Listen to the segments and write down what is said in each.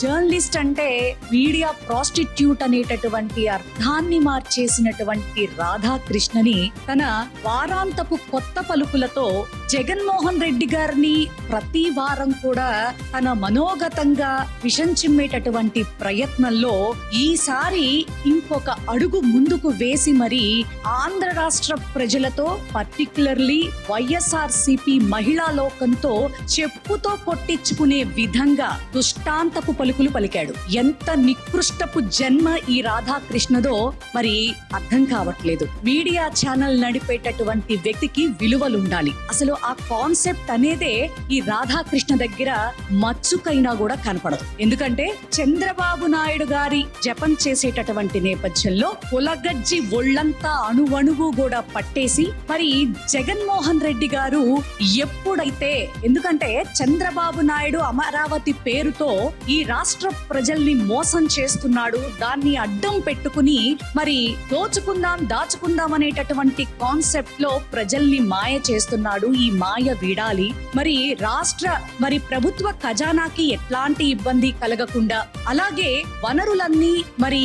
Journalist అంటే media prostitute అనేటటువంటి అర్థాన్ని మార్చేసినటువంటి రాధాకృష్ణని తన వారాంతపు కొత్త పలుకులతో జగన్మోహన్ రెడ్డి గారిని ప్రతి వారం కూడా తన మనోగతంగా విషం చిమ్మేటటువంటి ప్రయత్నంలో ఈసారి ఇంకొక అడుగు ముందుకు వేసి మరి ఆంధ్ర రాష్ట్ర ప్రజలతో పర్టికులర్లీ వైఎస్ఆర్సీపీ మహిళా లోకంతో చెప్పుతో కొట్టించుకునే విధంగా దుష్టాంతపు పలుకులు పలికాడు. ఎంత నికృష్టపు జన్మ ఈ రాధాకృష్ణదో మరి అర్థం కావట్లేదు. మీడియా ఛానల్ నడిపేటటువంటి వ్యక్తికి విలువలుండాలి. అసలు ఆ కాన్సెప్ట్ అనేదే ఈ రాధాకృష్ణ దగ్గర మచ్చుకైనా కూడా కనపడదు. ఎందుకంటే చంద్రబాబు నాయుడు గారి జపం చేసేటటువంటి నేపథ్యంలో కులగజ్జి ఒళ్ళంతా అణువణువు కూడా పట్టేసి మరి జగన్మోహన్ రెడ్డి గారు ఎప్పుడైతే, ఎందుకంటే చంద్రబాబు నాయుడు అమరావతి పేరుతో ఈ రాష్ట్ర ప్రజల్ని మోసం చేస్తున్నాడు, దాన్ని అడ్డం పెట్టుకుని మరి దోచుకుందాం దాచుకుందాం అనేటటువంటి కాన్సెప్ట్ లో ప్రజల్ని మాయ చేస్తున్నాడు. ఈ మాయ వీడాలి. మరి మరి ప్రభుత్వ ఖజానాకి ఎట్లాంటి ఇబ్బంది కలగకుండా, అలాగే వనరులన్నీ మరి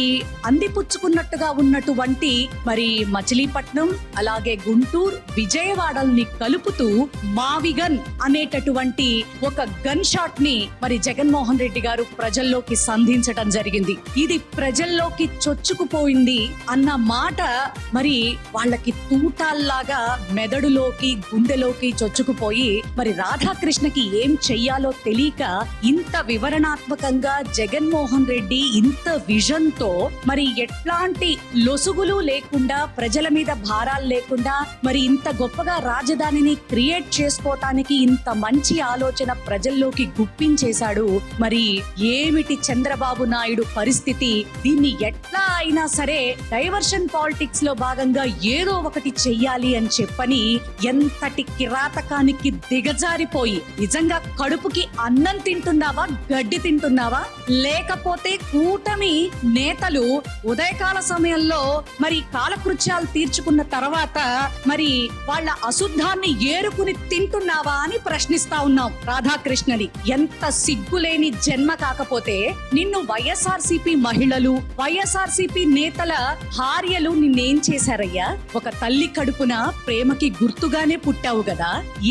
అందిపుచ్చుకున్నట్టుగా ఉన్నటువంటి మరి మచిలీపట్నం, అలాగే గుంటూరు, విజయవాడల్ని కలుపుతూ మావిగన్ అనేటటువంటి ఒక గన్ షాట్ ని మరి జగన్మోహన్ రెడ్డి గారు ప్రజల్లోకి సంధించడం జరిగింది. ఇది ప్రజల్లోకి చొచ్చుకుపోయింది అన్న మాట మరి వాళ్ళకి తూటాల్లాగా మెదడులోకి గుండెలోకి చొచ్చుకుపోయి మరి రాధాకృష్ణకి ఏం చెయ్యాలో తెలియక ఇంత వివరణాత్మకంగా జగన్మోహన్ రెడ్డి ఇంత విజన్ తో మరి ఎట్లాంటి లొసుగులు లేకుండా, ప్రజల మీద భారాలు లేకుండా మరి ఇంత గొప్పగా రాజధానిని క్రియేట్ చేసుకోవటానికి ఇంత మంచి ఆలోచన ప్రజల్లోకి గుప్పించేశాడు. మరి ఏమిటి చంద్రబాబు నాయుడు పరిస్థితి? దీన్ని ఎట్లా అయినా సరే డైవర్షన్ పాలిటిక్స్ లో భాగంగా ఏదో ఒకటి చెయ్యాలి అని చెప్పని ఎంతటి కిరాతకానికి దిగజారిపోయి, నిజంగా కడుపుకి అన్నం తింటున్నావా, గడ్డి తింటున్నావా? లేకపోతే కూటమి నేతలు ఉదయకాల సమయంలో మరి కాలకృత్యాలు తీర్చుకున్న తర్వాత మరి వాళ్ళ అశుద్ధాన్ని ఏరుకుని తింటున్నావా అని ప్రశ్నిస్తా ఉన్నాం రాధాకృష్ణని. ఎంత సిగ్గులేని జన్మ కాకపోతే నిన్ను వైఎస్ఆర్సీపీ మహిళలు, వైఎస్ఆర్సీపీ నేతల భార్యలు నిన్నేం చేశారయ్యా? ఒక తల్లి కడుపున ప్రేమకి గుర్తుగానే పుట్టావు కదా.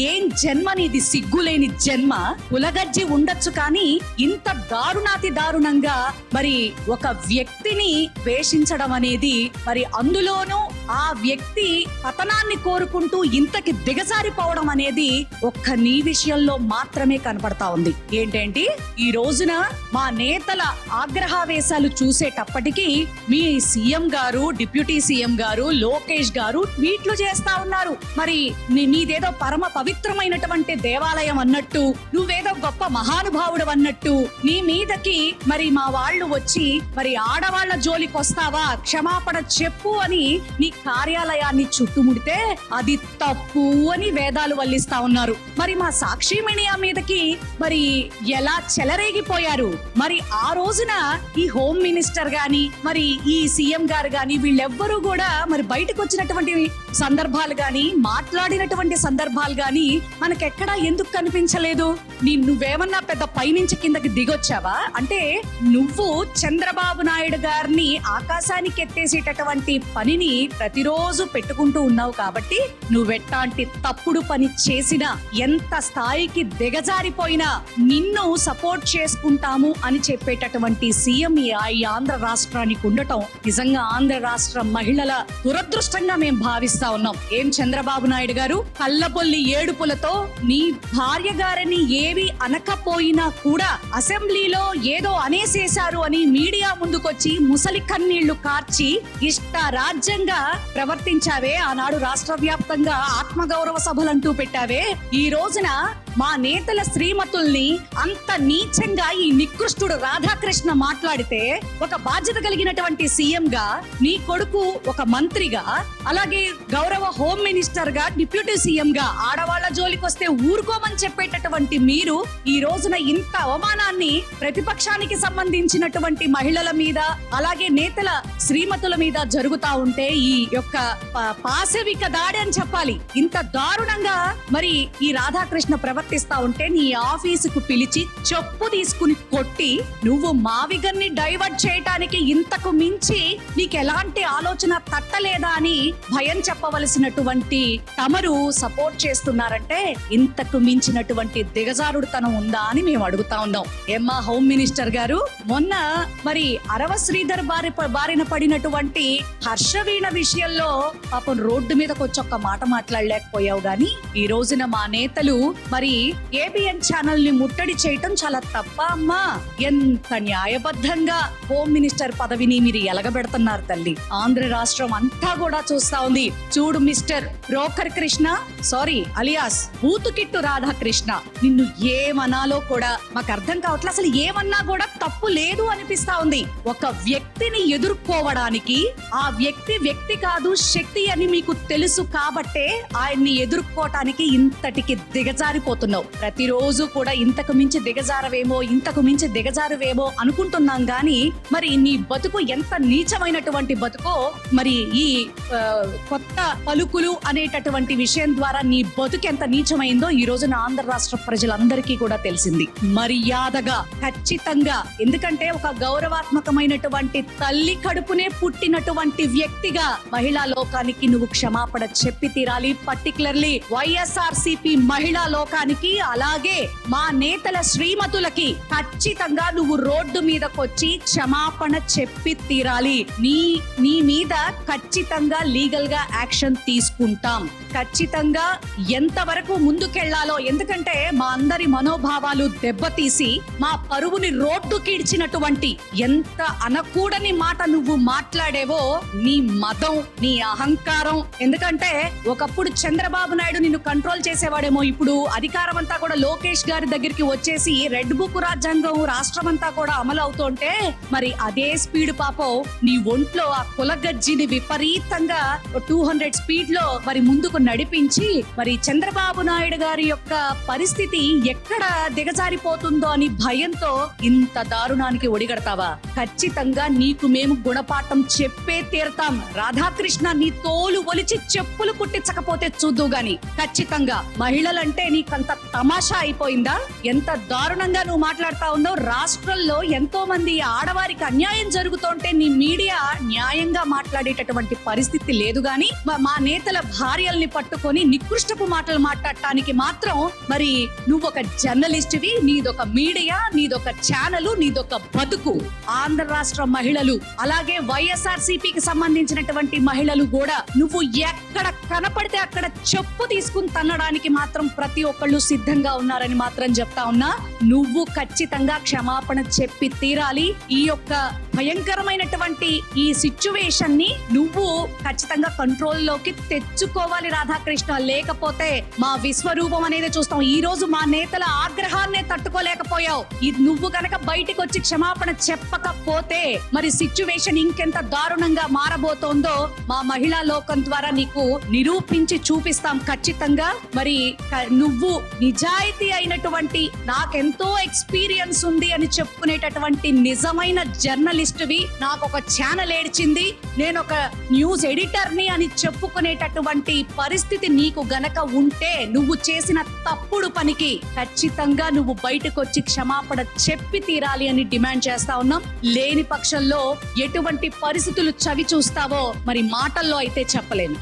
ఏం జన్మ నీది, సిగ్గులేని జన్మ. ఉలగజ్జి ఉండొచ్చు కానీ ఇంత దారుణాతి దారుణంగా మరి ఒక వ్యక్తిని వేషించడం అనేది, మరి అందులోనూ ఆ వ్యక్తి పతనాన్ని కోరుకుంటూ ఇంతకి దిగజారిపోవడం అనేది ఒక్క నీ విషయంలో మాత్రమే కనపడతా ఉంది. ఏంటంటే ఈ రోజున మా నేతల ఆగ్రహావేశాలు చూసేటప్పటికీ మీ సీఎం గారు, డిప్యూటీ సీఎం గారు, లోకేష్ గారు ట్వీట్లు చేస్తా ఉన్నారు. మరి నీదేదో పరమ పవిత్రమైనటువంటి దేవాలయం అన్నట్టు, నువ్వేదో గొప్ప మహానుభావుడు అన్నట్టు నీ మీదకి మరి మా వాళ్ళు వచ్చి మరి ఆడవాళ్ల జోలికి వస్తావా, క్షమాపణ చెప్పు అని నీ కార్యాలయాన్ని చుట్టుముడితే అది తప్పు అని వేదాలు వల్లిస్తా ఉన్నారు. మరి మా సాక్షి మీడియా మీదకి మరి ఎలా చెలరేగిపోయారు. మరి ఆ రోజున ఈ హోమ్ మినిస్టర్ గాని మరి ఈ సీఎం గారు గాని వీళ్ళెవ్వరూ కూడా మరి బయటకు వచ్చినటువంటి సందర్భాలు గాని, మాట్లాడినటువంటి సందర్భాలు గాని మనకెక్కడా ఎందుకు కనిపించలేదు? నువ్వేమన్నా పెద్ద పైనుంచి కిందకి దిగొచ్చావా? అంటే నువ్వు చంద్రబాబు నాయుడు గారిని ఆకాశానికి ఎత్తేసేటటువంటి పనిని ప్రతిరోజు పెట్టుకుంటూ ఉన్నావు కాబట్టి నువ్వెట్టాంటి తప్పుడు పని చేసినా, ఎంత స్థాయికి దిగజారిపోయినా నిన్ను సపోర్ట్ చేసుకుంటాము అని చెప్పేటటువంటి సీఎం ఈ ఆంధ్ర రాష్ట్రానికి ఉండటం నిజంగా ఆంధ్ర రాష్ట్ర మహిళల దురదృష్టంగా మేము భావిస్తా ఉన్నాం. ఏం చంద్రబాబు నాయుడు గారు కళ్ళబొల్లి ఏడుపులతో నీ భార్య గారిని ఏవి అనకపోయినా కూడా అసెంబ్లీలో ఏదో అనేసేశారు అని మీడియా ముందుకొచ్చి ముసలి కన్నీళ్లు కార్చి ఇష్ట రాజ్యంగా ప్రవర్తించావే. ఆనాడు రాష్ట్ర వ్యాప్తంగా ఆత్మగౌరవ సభలంటూ పెట్టావే. ఈ రోజున మా నేతల శ్రీమతుల్ని అంత నీచంగా ఈ నికృష్టుడు రాధాకృష్ణ మాట్లాడితే ఒక బాధ్యత కలిగినటువంటి సీఎం గా, నీ కొడుకు ఒక మంత్రిగా, అలాగే గౌరవ హోమ్ మినిస్టర్ గా, డిప్యూటీ సీఎం గా ఆడవాళ్ల జోలికి వస్తే ఊరుకోమని చెప్పేటటువంటి మీరు ఈ రోజున ఇంత అవమానాన్ని ప్రతిపక్షానికి సంబంధించినటువంటి మహిళల మీద, అలాగే నేతల శ్రీమతుల మీద జరుగుతా ఉంటే ఈ యొక్క పాశవిక దాడి అని చెప్పాలి. ఇంత దారుణంగా మరి ఈ రాధాకృష్ణ ప్రవర్తిస్తా ఉంటే నీ ఆఫీసుకు పిలిచి చెప్పు తీసుకుని కొట్టి నువ్వు మావిగన్ని డైవర్ట్ చేయటానికి ఇంతకు మించి నీకు ఎలాంటి ఆలోచన తట్టలేదా అని భయం చెప్పవలసినటువంటి తమరు సపోర్ట్ చేస్తున్నారంటే ఇంతకు మించినటువంటి దిగజారుడుతనం ఉందా అని మేము అడుగుతా ఉన్నాం. ఏమ్మా హోమ్ మినిస్టర్ గారు, మొన్న మరి అరవ శ్రీధర్ బారిన పడినటువంటి హర్షవీణ విషయంలో పాపం రోడ్డు మీదకి వచ్చి ఒక్క మాట మాట్లాడలేకపోయావు గాని ఈ రోజున మా నేతలు మరి ఏబిఎన్ ఛానల్ ని ముట్టడి చేయటం చాలా తప్ప అమ్మా. ఎంత న్యాయబద్ధంగా హోమ్ మినిస్టర్ పదవిని మీరు ఎలగబెడుతున్నారు తల్లి. ఆంధ్ర రాష్ట్రం అంతా కూడా చూస్తా ఉంది. చూడు mister broker Krishna, sorry alias బూతుకిట్టు రాధాకృష్ణ, నిన్ను ఏమనాలో కూడా మాకు అర్థం కావట్లేదు. అసలు ఏమన్నా కూడా తప్పు లేదు అనిపిస్తా ఉంది. ఒక వ్యక్తిని ఎదుర్కోవడానికి ఆ వ్యక్తి కాదు శక్తి అని మీకు తెలుసు కాబట్టే ఆయన్ని ఎదుర్కోవటానికి ఇంతటికి దిగజారిపోతున్నావు. ప్రతిరోజు కూడా ఇంతకు మించి దిగజారువేమో అనుకుంటున్నాం గాని మరి నీ బతుకు ఎంత నీచమైనటువంటి బతుకో మరి ఈ కొత్త పలుకులు అనేటటువంటి విషయం ద్వారా నీ బతుకు ఎంత నీచమైందో ఈ రోజున ఆంధ్ర రాష్ట్ర ప్రజలందరికీ కూడా తెలిసింది. మర్యాదగా ఖచ్చితంగా, ఎందుకంటే ఒక గౌరవాత్మకమైనటువంటి తల్లి కడుపునే పుట్టినటువంటి వ్యక్తిగా మహిళా లోకానికి నువ్వు క్షమాపణ చెప్పి తీరాలి. పర్టికులర్లీ వైఎస్ఆర్సీపీ మహిళా లోకానికి, అలాగే మా నేతల శ్రీమతులకి ఖచ్చితంగా నువ్వు రోడ్డు మీదకొచ్చి క్షమాపణ చెప్పి తీరాలి. నీ మీద ఖచ్చితంగా లీగల్ గా యాక్షన్ తీసుకుంటాం. ఖచ్చితంగా ఎంతవరకు ముందుకెళ్లాలో, ఎందుకంటే మా అందరి మనోభావాలు దెబ్బతీసి మా పరువుని రోడ్డుకిడ్చినటువంటి ఎంత అనకూడని మాట నువ్వు మాట్లాడేవో, నీ మదం, నీ అహంకారం. ఎందుకంటే ఒకప్పుడు చంద్రబాబు నాయుడు నిన్ను కంట్రోల్ చేసేవాడేమో, ఇప్పుడు అధికారం అంతా కూడా లోకేష్ గారి దగ్గరికి వచ్చేసి రెడ్ బుక్ రాజ్యాంగం రాష్ట్రం అంతా కూడా అమలు అవుతుంటే మరి అదే స్పీడ్ పాపం నీ ఒంట్లో ఆ కులగజ్జిని విపరీతంగా 200 స్పీడ్ లో మరి ముందుకు నడిపించి మరి చంద్రబాబు నాయుడు గారి యొక్క పరిస్థితి ఎక్కడ దిగజారిపోతుందో అని భయంతో ఇంత దారుణానికి ఒడిగడతావా? ఖచ్చితంగా నీకు మేము గుణపాఠం చెప్పే తీరతాం. రాధాకృష్ణ, నీ తోలు ఒలిచి చెప్పులు కుట్టించకపోతే చూద్దు గాని ఖచ్చితంగా. మహిళలంటే నీకంత తమాషా అయిపోయిందా? ఎంత దారుణంగా నువ్వు మాట్లాడుతా ఉన్నావు. రాష్ట్రంలో ఎంతో మంది ఆడవారికి అన్యాయం జరుగుతుంటే నీ మీడియా న్యాయంగా మాట్లాడేటటువంటి పరిస్థితి లేదు గాని మా నేతల భార్యల్ని పట్టుకొని నికృష్టపు మాటలు మాట్లాడటానికి మాత్రం మరి నువ్వు ఒక జర్నలిస్ట్వి, నీదొక మీడియా, నీదొక ఛానల్, నీదొక బతుకు. ఆంధ్ర రాష్ట్ర మహిళలు అలాగే వైఎస్ఆర్సీపీకి సంబంధించినటువంటి మహిళలు కూడా నువ్వు ఎక్కడ కనపడితే అక్కడ చెప్పు తీసుకుని తన్నడానికి మాత్రం ప్రతి ఒక్కళ్ళు సిద్ధంగా ఉన్నారని మాత్రం చెప్తా ఉన్నా. నువ్వు ఖచ్చితంగా క్షమాపణ చెప్పి తీరాలి. ఈ యొక్క భయంకరమైనటువంటి ఈ సిచ్యువేషన్ ని నువ్వు ఖచ్చితంగా కంట్రోల్ లోకి తెచ్చుకోవాలి రాధాకృష్ణ. లేకపోతే మా విశ్వరూపం అనేది చూస్తాం. ఈ రోజు మా నేతల ఆగ్రహాన్నే తట్టుకోలేకపోయావు. నువ్వు గనక బయటికి వచ్చి క్షమాపణ చెప్పకపోతే మరి సిచ్యువేషన్ ఇంకెంత దారుణంగా మారబోతోందో మా మహిళా లోకం ద్వారా నీకు నిరూపించి చూపిస్తాం ఖచ్చితంగా. మరి నువ్వు నిజాయితీ అయినటువంటి, నాకెంతో ఎక్స్పీరియన్స్ ఉంది అని చెప్పుకునేటటువంటి నిజమైన జర్నలిస్ట్వి, నాకు ఒక ఛానల్ ఏడ్చింది, నేను ఒక న్యూస్ ఎడిటర్ ని అని చెప్పుకునేటటువంటి పరిస్థితి నీకు గనక ఉంటే నువ్వు చేసిన తప్పుడు పనికి ఖచ్చితంగా నువ్వు బయటకు వచ్చి క్షమాపణ చెప్పి తీరాలి అని డిమాండ్ చేస్తా ఉన్నాం. లేని పక్షంలో ఎటువంటి పరిస్థితులు చవి చూస్తావో మరి మాటల్లో అయితే చెప్పలేను.